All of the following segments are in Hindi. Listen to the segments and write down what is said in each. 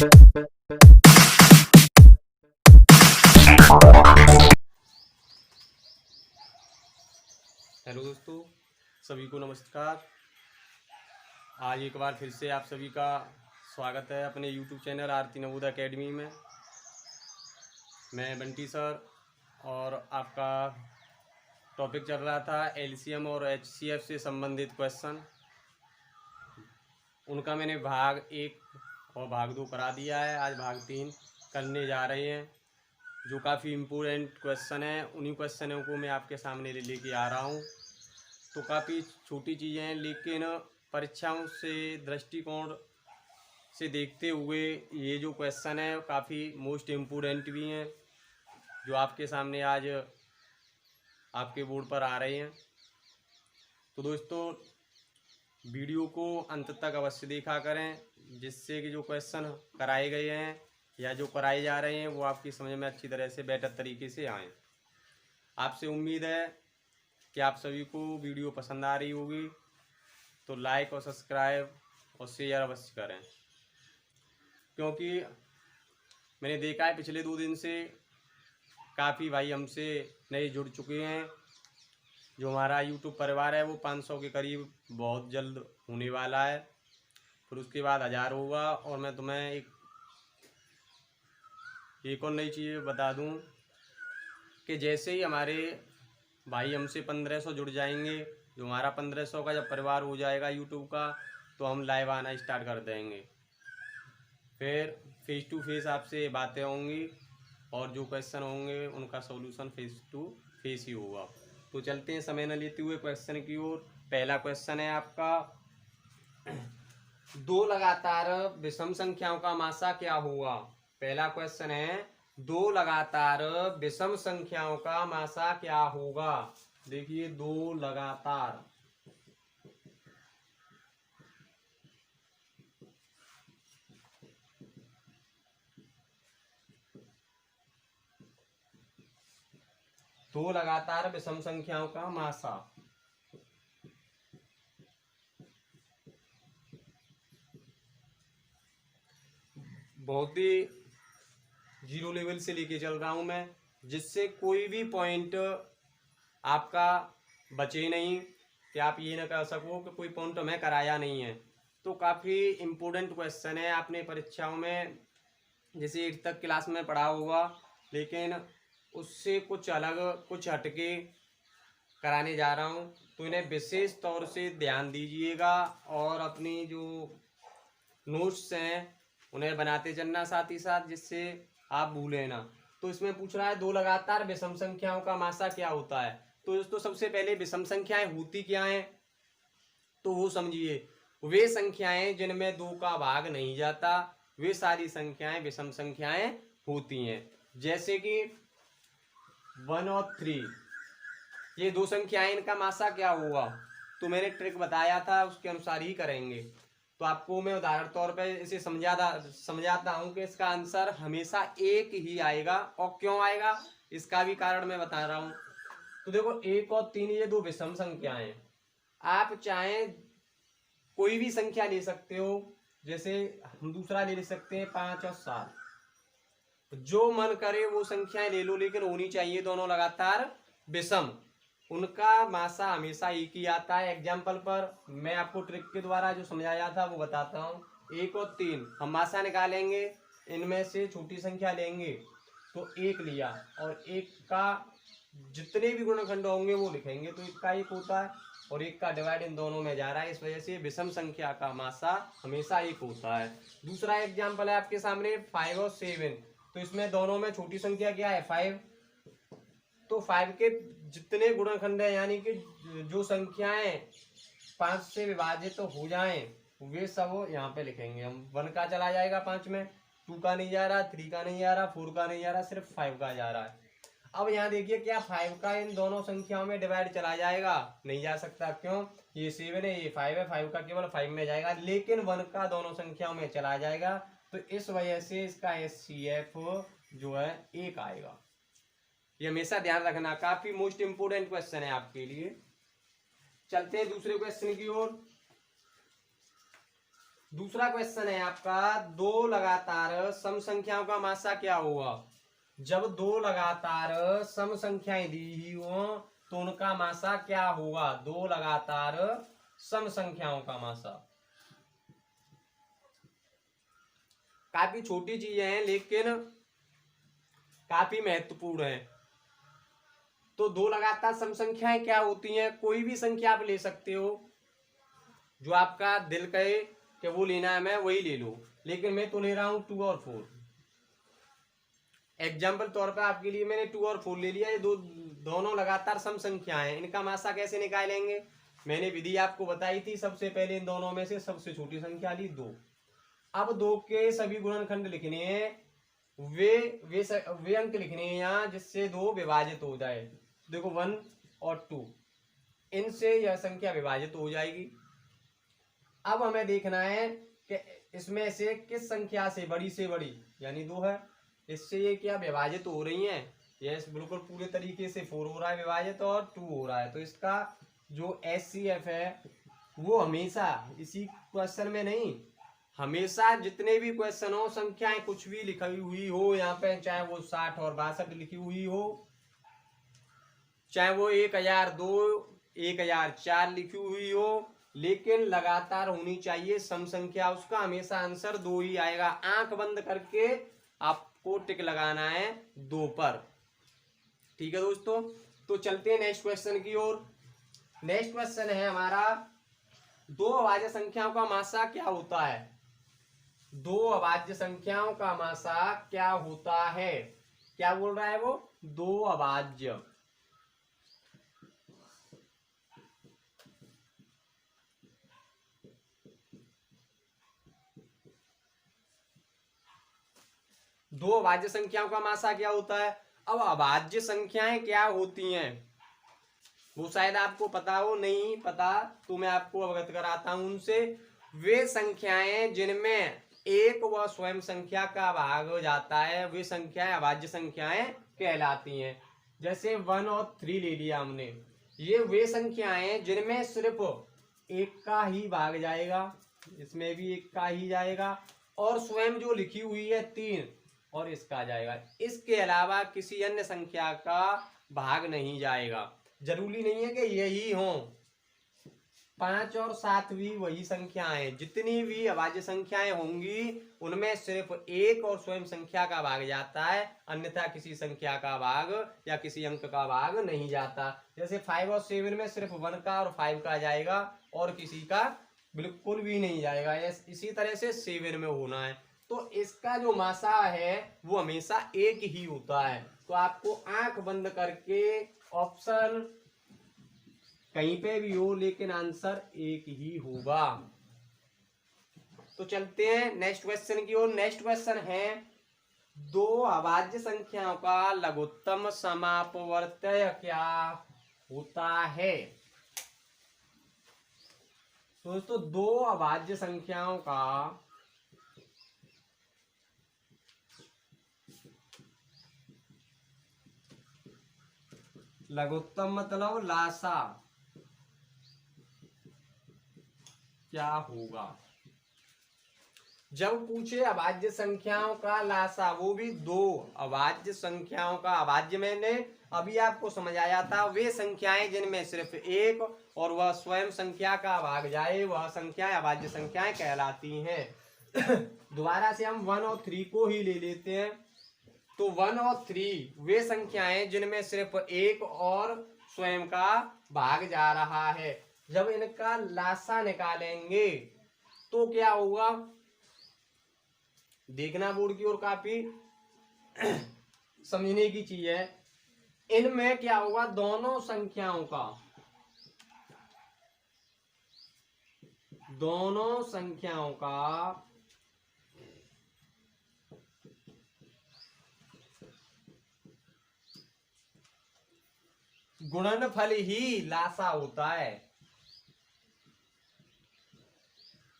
हेलो दोस्तों, सभी को नमस्कार। आज एक बार फिर से आप सभी का स्वागत है अपने यूट्यूब चैनल आरती नवोदय एकेडमी में। मैं बंटी सर और आपका टॉपिक चल रहा था एलसीएम और एचसीएफ से संबंधित क्वेश्चन। उनका मैंने भाग 1 और भाग 2 करा दिया है। आज भाग 3 करने जा रहे हैं, जो काफ़ी इम्पोर्टेंट क्वेश्चन है। उन्हीं क्वेश्चनों को मैं आपके सामने लेके आ रहा हूँ। तो काफ़ी छोटी चीज़ें हैं, लेकिन परीक्षाओं से दृष्टिकोण से देखते हुए ये जो क्वेश्चन है काफ़ी मोस्ट इम्पोर्टेंट भी हैं, जो आपके सामने आज आपके बोर्ड पर आ रहे हैं। तो दोस्तों, वीडियो को अंत तक अवश्य देखा करें, जिससे कि जो क्वेश्चन कराए गए हैं या जो कराए जा रहे हैं वो आपकी समझ में अच्छी तरह से बेहतर तरीके से आएँ। आपसे उम्मीद है कि आप सभी को वीडियो पसंद आ रही होगी, तो लाइक और सब्सक्राइब और शेयर अवश्य करें, क्योंकि मैंने देखा है पिछले 2 दिन से काफ़ी भाई हमसे नए जुड़ चुके हैं। जो हमारा यूट्यूब परिवार है वो 500 के करीब बहुत जल्द होने वाला है, फिर उसके बाद 1000 होगा। और मैं तुम्हें एक और नई चीज़ बता दूं कि जैसे ही हमारे भाई हमसे 1500 जुड़ जाएंगे, जो हमारा 1500 का जब परिवार हो जाएगा यूट्यूब का, तो हम लाइव आना स्टार्ट कर देंगे। फिर फेस टू फेस आपसे बातें होंगी और जो क्वेश्चन होंगे उनका सॉल्यूशन फेस टू फेस ही होगा। तो चलते हैं समय न लेते हुए क्वेश्चन की ओर। पहला क्वेश्चन है आपका, 2 लगातार विषम संख्याओं का मासा क्या होगा। पहला क्वेश्चन है, 2 लगातार विषम संख्याओं का मासा क्या होगा। देखिए, 2 लगातार विषम संख्याओं का मासा। बहुत ही जीरो लेवल से लेके चल रहा हूं मैं, जिससे कोई भी पॉइंट आपका बचे नहीं कि आप ये ना कह सको कि कोई पॉइंट हमें कराया नहीं है। तो काफ़ी इम्पोर्टेंट क्वेश्चन है, आपने परीक्षाओं में जैसे 8 तक क्लास में पढ़ा होगा, लेकिन उससे कुछ अलग, कुछ हटके कराने जा रहा हूँ। तो इन्हें विशेष तौर से ध्यान दीजिएगा और अपनी जो नोट्स हैं उन्हें बनाते चलना साथ ही साथ, जिससे आप भूलें ना। तो इसमें पूछ रहा है, 2 लगातार विषम संख्याओं का मासा क्या होता है। तो दोस्तों, सबसे पहले विषम संख्याएं होती क्या हैं, तो वो समझिए। वे संख्याएं जिनमें 2 का भाग नहीं जाता, वे सारी संख्याएं विषम संख्याएं होती हैं। जैसे कि 1 और 3, ये 2 संख्याएं, इनका मासा क्या होगा। तो मैंने ट्रिक बताया था, उसके अनुसार ही करेंगे। तो आपको मैं उदाहरण तौर पे इसे समझाता हूं कि इसका आंसर हमेशा 1 ही आएगा। और क्यों आएगा, इसका भी कारण मैं बता रहा हूं। तो देखो, 1 और 3 ये 2 विषम संख्याएं हैं। आप चाहें कोई भी संख्या ले सकते हो, जैसे हम दूसरा ले सकते हैं 5 और 7, जो मन करे वो संख्याएं ले लो, लेकिन होनी चाहिए दोनों लगातार विषम। उनका मासा हमेशा एक ही आता है। एग्जाम्पल पर मैं आपको ट्रिक के द्वारा जो समझाया था वो बताता हूँ। 1 और 3 हम मासा निकालेंगे, इनमें से छोटी संख्या लेंगे, तो 1 लिया और 1 का जितने भी गुणनखंड होंगे वो लिखेंगे, तो 1 का 1 होता है और 1 का डिवाइड इन दोनों में जा रहा है। इस वजह से विषम संख्या का मासा हमेशा 1 होता है। दूसरा एग्जाम्पल है आपके सामने 5 और 7। तो इसमें दोनों में छोटी संख्या क्या है, 5। तो 5 के जितने गुणनखंड है, यानी कि जो संख्याएं 5 से विभाजित तो हो जाएं, वे सब यहाँ पे लिखेंगे हम। 1 का चला जाएगा 5 में, 2 का नहीं जा रहा, 3 का नहीं जा रहा, 4 का नहीं जा रहा, सिर्फ 5 का जा रहा है। अब यहाँ देखिए, क्या 5 का इन दोनों संख्याओं में डिवाइड चला जाएगा, नहीं जा सकता। क्यों, ये 7 है, ये 5 है, 5 का केवल 5 में जाएगा, लेकिन 1 का दोनों संख्याओं में चला जाएगा। तो इस वजह से इसका एचसीएफ जो है 1 आएगा। ये हमेशा ध्यान रखना, काफी मोस्ट इंपोर्टेंट क्वेश्चन है आपके लिए। चलते हैं दूसरे क्वेश्चन की ओर। दूसरा क्वेश्चन है आपका, दो लगातार सम संख्याओं का मासा क्या होगा। जब दो लगातार सम संख्याएं दी ही हो तो उनका मासा क्या होगा। दो लगातार सम संख्याओं का मासा। काफी छोटी चीजें हैं लेकिन काफी महत्वपूर्ण है। तो दो लगातार सम संख्याएं क्या होती हैं। कोई भी संख्या आप ले सकते हो, जो आपका दिल कहे कि वो लेना है मैं वही ले लो, लेकिन मैं तो ले रहा हूं 2 और 4। एग्जाम्पल तौर पर आपके लिए मैंने 2 और 4 ले लिया। ये दोनों लगातार सम संख्याएं हैं, इनका मासा कैसे निकालेंगे। मैंने विधि आपको बताई थी। सबसे पहले इन दोनों में से सबसे छोटी संख्या ली 2। अब 2 के सभी गुणनखंड लिखने हैं, वे अंक लिखने हैं यहाँ जिससे 2 विभाजित हो जाए। देखो 1 और 2, इनसे यह संख्या विभाजित हो जाएगी। अब हमें देखना है कि इसमें से किस संख्या से बड़ी यानी 2 है, इससे ये क्या विभाजित हो रही हैं। यस, बिल्कुल पूरे तरीके से 4 हो रहा है विभाजित और 2 हो रहा है। तो इसका जो HCF है वो हमेशा इसी क्वेश्चन में नहीं, हमेशा जितने भी क्वेश्चन हो, संख्याएं कुछ भी लिखी हुई हो यहाँ पे, चाहे वो 60 और 62 लिखी हुई हो, चाहे वो 1002 1004 लिखी हुई हो, लेकिन लगातार होनी चाहिए सम संख्या। उसका हमेशा आंसर 2 ही आएगा। आंख बंद करके आपको टिक लगाना है 2 पर। ठीक है दोस्तों, तो चलते हैं नेक्स्ट क्वेश्चन की ओर। नेक्स्ट क्वेश्चन है हमारा, दो अभाज्य संख्याओं का मासा क्या होता है। दो अभाज्य संख्याओं का मासा क्या होता है। क्या बोल रहा है वो, दो अभाज्य संख्याओं का मासा क्या होता है। अब अभाज्य संख्याएं क्या होती हैं वो शायद आपको पता हो, नहीं पता तो मैं आपको अवगत कराता हूं उनसे। वे संख्याएं जिनमें एक व स्वयं संख्या का भाग हो जाता है, वे संख्याएं अभाज्य संख्याएं कहलाती हैं। जैसे 1 और 3 ले लिया हमने, ये वे संख्याएं जिनमें सिर्फ एक का ही भाग जाएगा, इसमें भी एक का ही जाएगा, और स्वयं जो लिखी हुई है 3 और इसका जाएगा। इसके अलावा किसी अन्य संख्या का भाग नहीं जाएगा। जरूरी नहीं है कि यही हो, 5 और 7 भी वही संख्याएं। जितनी भी अभाज्य संख्याएं होंगी उनमें सिर्फ एक और स्वयं संख्या का भाग जाता है, अन्यथा किसी संख्या का भाग या किसी अंक का भाग नहीं जाता। जैसे 5 और 7 में सिर्फ 1 का और 5 का जाएगा और किसी का बिल्कुल भी नहीं जाएगा। इसी तरह से 7 में होना है। तो इसका जो मासा है वो हमेशा एक ही होता है। तो आपको आंख बंद करके ऑप्शन कहीं पे भी हो, लेकिन आंसर एक ही होगा। तो चलते हैं नेक्स्ट क्वेश्चन की ओर। नेक्स्ट क्वेश्चन है, दो अभाज्य संख्याओं का लघुत्तम समापवर्त्य क्या होता है। दोस्तों, दो अभाज्य संख्याओं का लघुत्तम मतलब लासा क्या होगा। जब पूछे अभाज्य संख्याओं का लासा, वो भी दो अभाज्य संख्याओं का। अभाज्य मैंने अभी आपको समझ आया था, वे संख्याएं जिनमें सिर्फ एक और वह स्वयं संख्या का भाग जाए, वह संख्याएं अभाज्य संख्याएं कहलाती हैं। दोबारा से हम 1 और 3 को ही ले लेते हैं। तो 1 और 3 वे संख्याएं जिनमें सिर्फ एक और स्वयं का भाग जा रहा है। जब इनका लासा निकालेंगे तो क्या होगा, देखना बोर्ड की ओर, काफी समझने की चीज है। इनमें क्या होगा, दोनों संख्याओं का गुणनफल ही लासा होता है।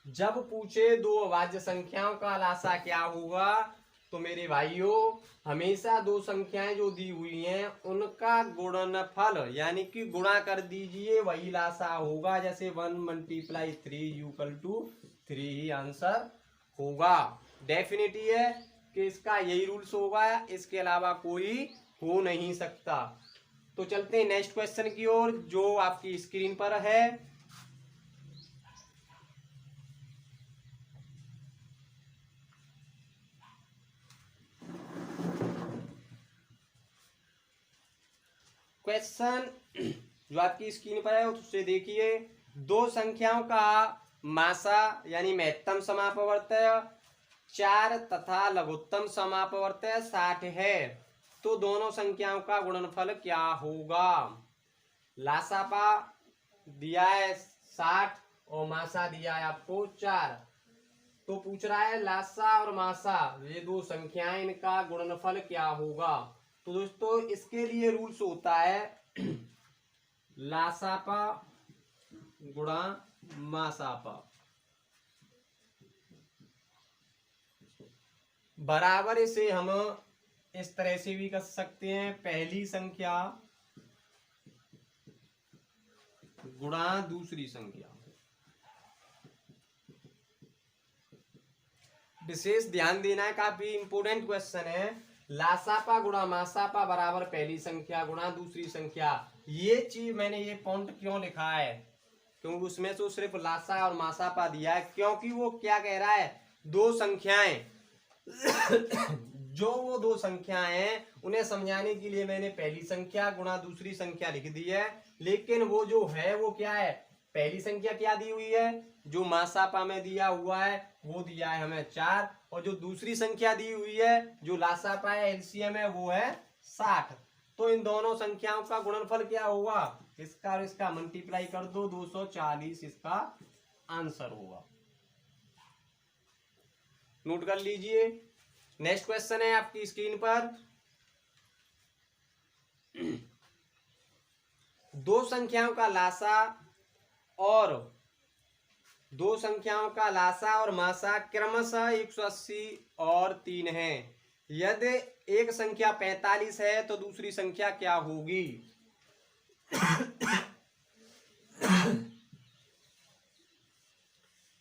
जब पूछे दो अभाज्य संख्याओं का लासा क्या होगा, तो मेरे भाइयों हमेशा दो संख्याएं जो दी हुई हैं उनका गुणनफल यानी कि गुणा कर दीजिए, वही लासा होगा। जैसे 1 × 3 = 3 ही आंसर होगा। डेफिनेटली है कि इसका यही रूल्स होगा, इसके अलावा कोई हो नहीं सकता। तो चलते हैं नेक्स्ट क्वेश्चन की ओर जो आपकी स्क्रीन पर है। क्वेश्चन जो आपकी स्क्रीन पर है उससे देखिए, दो संख्याओं का मासा यानी महत्तम समापवर्तय 4 तथा लघुत्तम समापवर्तय 60 है, तो दोनों संख्याओं का गुणनफल क्या होगा। लासापा दिया है 60 और मासा दिया है आपको 4। तो पूछ रहा है लासा और मासा, ये दो संख्याएं, इनका गुणनफल क्या होगा। तो दोस्तों इसके लिए रूल्स होता है लासापा गुणा मासापा बराबर। इसे हम इस तरह से भी कर सकते हैं, पहली संख्या गुणा दूसरी संख्या। विशेष ध्यान देना है, काफी इंपोर्टेंट क्वेश्चन है। लासापा गुणा मासापा बराबर पहली संख्या गुणा दूसरी संख्या। ये चीज मैंने ये पॉइंट क्यों लिखा है, क्योंकि उसमें तो सिर्फ लासा और मासापा दिया है, क्योंकि वो क्या कह रहा है, दो संख्याएं जो वो दो संख्याएं हैं उन्हें समझाने के लिए मैंने पहली संख्या गुणा दूसरी संख्या लिख दी है। लेकिन वो जो है वो क्या है, पहली संख्या क्या दी हुई है, जो मासापा में दिया हुआ है वो दिया है हमें 4, और जो दूसरी संख्या दी हुई है जो लासापा है एलसीएम है वो है 60। तो इन दोनों संख्याओं का गुणनफल क्या होगा, इसका और इसका मल्टीप्लाई कर दो, 240 इसका आंसर होगा। नोट कर लीजिए। नेक्स्ट क्वेश्चन है आपकी स्क्रीन पर, दो संख्याओं का लासा और मासा क्रमशः 180 और 3 है। यदि एक संख्या 45 है तो दूसरी संख्या क्या होगी।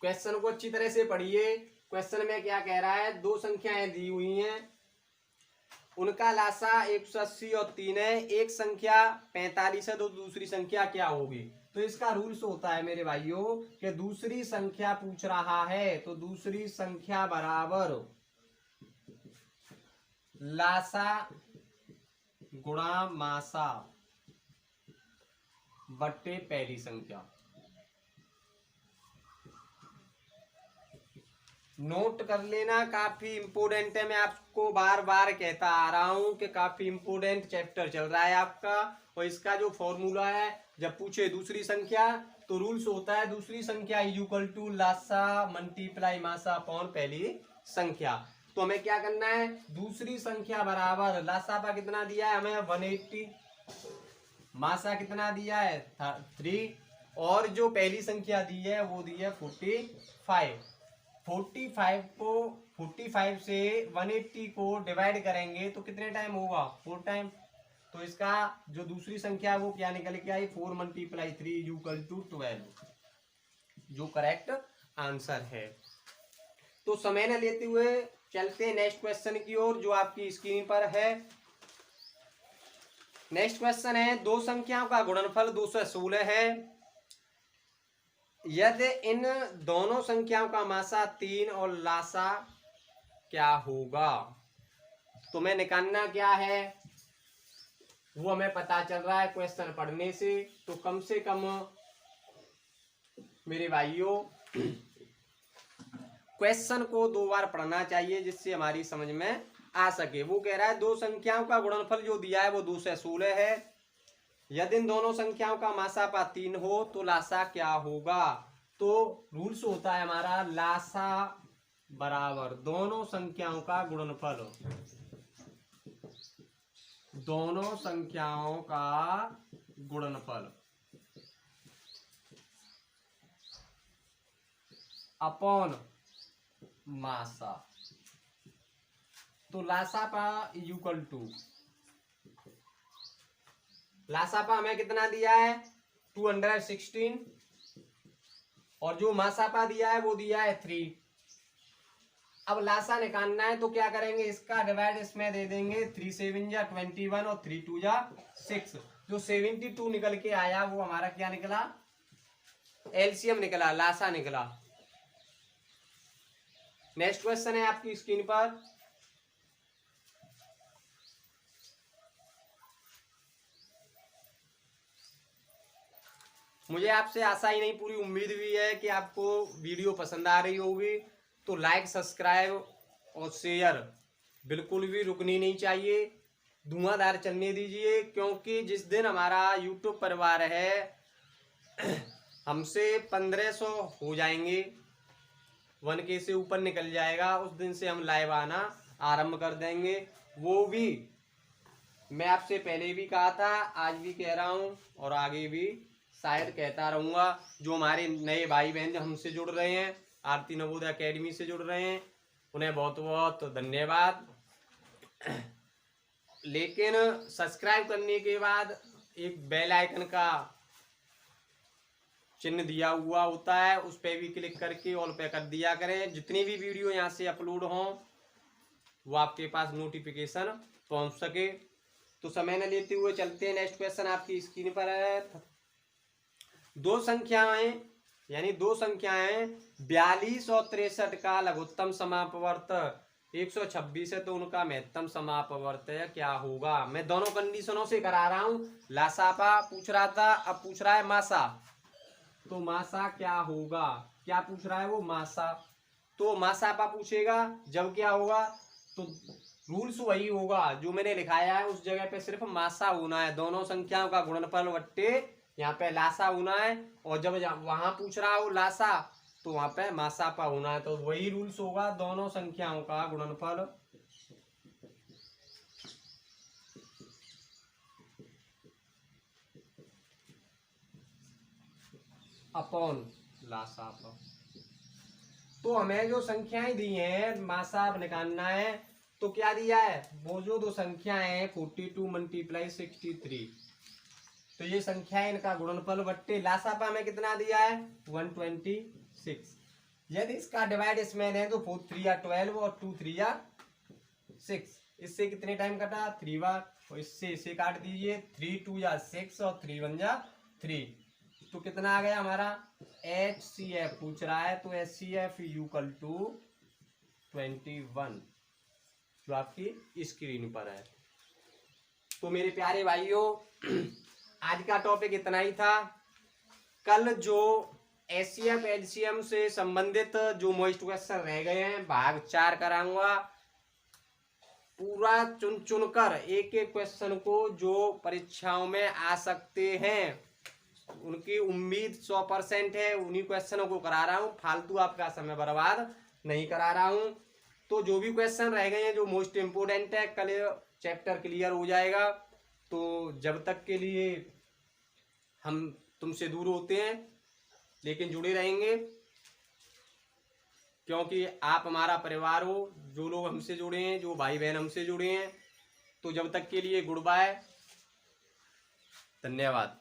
क्वेश्चन को अच्छी तरह से पढ़िए। क्वेश्चन में क्या कह रहा है, दो संख्याएं दी हुई हैं, उनका लासा 180 और 3 है, एक संख्या 45 है तो दूसरी संख्या क्या होगी। तो इसका रूल्स होता है मेरे भाइयों कि दूसरी संख्या पूछ रहा है तो दूसरी संख्या बराबर लासा गुणा मासा बट्टे पहली संख्या। नोट कर लेना, काफी इंपोर्टेंट है। मैं आपको बार बार कहता आ रहा हूं कि काफी इंपोर्टेंट चैप्टर चल रहा है आपका, और इसका जो फॉर्मूला है जब पूछे दूसरी संख्या तो रूल्स होता है दूसरी संख्या इक्वल टू लासा मल्टीप्लाई मासा अपॉन पहली संख्या। तो हमें क्या करना है, दूसरी संख्या बराबर लासा पर कितना दिया है हमें 180, मासा कितना दिया है 3, और जो पहली संख्या दी है वो दी है 45। 45 से 180 को डिवाइड करेंगे तो कितने टाइम होगा, 4 टाइम। तो इसका जो दूसरी संख्या है वो क्या निकल के आई, 4 × 3 इक्वल टू 12, जो करेक्ट आंसर है। तो समय न लेते हुए चलते हैं नेक्स्ट क्वेश्चन की ओर जो आपकी स्क्रीन पर है। नेक्स्ट क्वेश्चन है, दो संख्याओं का गुणनफल 216 है, यदि इन दोनों संख्याओं का मासा 3 और लासा क्या होगा। तो मैं निकालना क्या है वो हमें पता चल रहा है क्वेश्चन पढ़ने से, तो कम से कम मेरे भाइयों क्वेश्चन को 2 बार पढ़ना चाहिए जिससे हमारी समझ में आ सके। वो कह रहा है दो संख्याओं का गुणनफल जो दिया है वो 216 है, यदि इन दोनों संख्याओं का मासापा 3 हो तो लासा क्या होगा। तो रूल्स होता है हमारा लासा बराबर दोनों संख्याओं का गुणनफल, दोनों संख्याओं का गुणनफल अपॉन मासा। तो लासापा इक्वल टू, लासापा हमें कितना दिया है 216, और जो मासापा दिया है वो दिया है 3। अब लासा निकालना है तो क्या करेंगे, इसका डिवाइड इसमें दे देंगे, 3 7 जा 21 और 3 2 जा 6। जो 72 निकल के आया वो हमारा क्या निकला, एलसीएम निकला, लासा निकला। नेक्स्ट क्वेश्चन है आपकी स्क्रीन पर। मुझे आपसे आशा ही नहीं पूरी उम्मीद भी है कि आपको वीडियो पसंद आ रही होगी। तो लाइक, सब्सक्राइब और शेयर बिल्कुल भी रुकनी नहीं चाहिए, धुआंधार चलने दीजिए, क्योंकि जिस दिन हमारा यूट्यूब परिवार है हमसे 1500 हो जाएंगे, 1K से ऊपर निकल जाएगा, उस दिन से हम लाइव आना आरंभ कर देंगे। वो भी मैं आपसे पहले भी कहा था, आज भी कह रहा हूँ और आगे भी शायद कहता रहूँगा। जो हमारे नए भाई बहन हमसे जुड़ रहे हैं, आरती नवोदय एकेडमी से जुड़ रहे हैं, उन्हें बहुत बहुत धन्यवाद। लेकिन सब्सक्राइब करने के बाद एक बेल आइकन का चिन्ह दिया हुआ होता है, उस पर भी क्लिक करके ऑल पे कर दिया करें। जितनी भी वीडियो यहाँ से अपलोड हों वो आपके पास नोटिफिकेशन पहुँच सके। तो समय न लेते हुए चलते हैं। नेक्स्ट क्वेश्चन आपकी स्क्रीन पर है। दो संख्याएं 42 और 63 का लघुत्तम समापवर्त 126 है, तो उनका महत्तम समापवर्त क्या होगा। मैं दोनों कंडीशनों से करा रहा हूँ। लासापा पूछ रहा था, अब पूछ रहा है मासा। तो मासा क्या होगा, क्या पूछ रहा है वो, मासा। तो मासापा पूछेगा जब क्या होगा, तो रूल्स वही होगा जो मैंने लिखाया है, उस जगह पे सिर्फ मासा होना है। दोनों संख्याओं का गुणनफल बट्टे यहाँ पे लासा होना है, और जब वहां पूछ रहा हो लासा तो वहां पे मासापा होना है। तो वही रूल्स होगा, दोनों संख्याओं का गुणनफल अपॉन लासापा। तो हमें जो संख्याएं दी हैं मासाप निकालना है, तो क्या दिया है, वो जो दो संख्याएं हैं 42 × 63, तो ये संख्याएं इनका गुणनफल बट्टे लासापा में कितना दिया है 126। यदि इसका डिवाइड इसमें है तो 4 3 या 12 और 2 3 या 6। इससे कितने टाइम कटा, 3 बार, और इससे इसे काट दीजिए, 3 2 या 6 और 3 1 जा 3। तो कितना आ गया हमारा, HCF पूछ रहा है, तो HCF = 21, जो आपकी स्क्रीन पर है। तो मेरे प्यारे भाइयों, आज का टॉपिक इतना ही था। कल जो HCF LCM से संबंधित जो मोस्ट क्वेश्चन रह गए हैं भाग 4 कराऊंगा, पूरा चुन चुनकर एक एक क्वेश्चन को जो परीक्षाओं में आ सकते हैं, उनकी उम्मीद 100% है, उन्हीं क्वेश्चनों को करा रहा हूँ। फालतू आपका समय बर्बाद नहीं करा रहा हूँ। तो जो भी क्वेश्चन रह गए हैं जो मोस्ट इम्पोर्टेंट है, कल चैप्टर क्लियर हो जाएगा। तो जब तक के लिए हम तुमसे दूर होते हैं, लेकिन जुड़े रहेंगे, क्योंकि आप हमारा परिवार हो। जो लोग हमसे जुड़े हैं, जो भाई बहन हमसे जुड़े हैं, तो जब तक के लिए गुड बाय, धन्यवाद।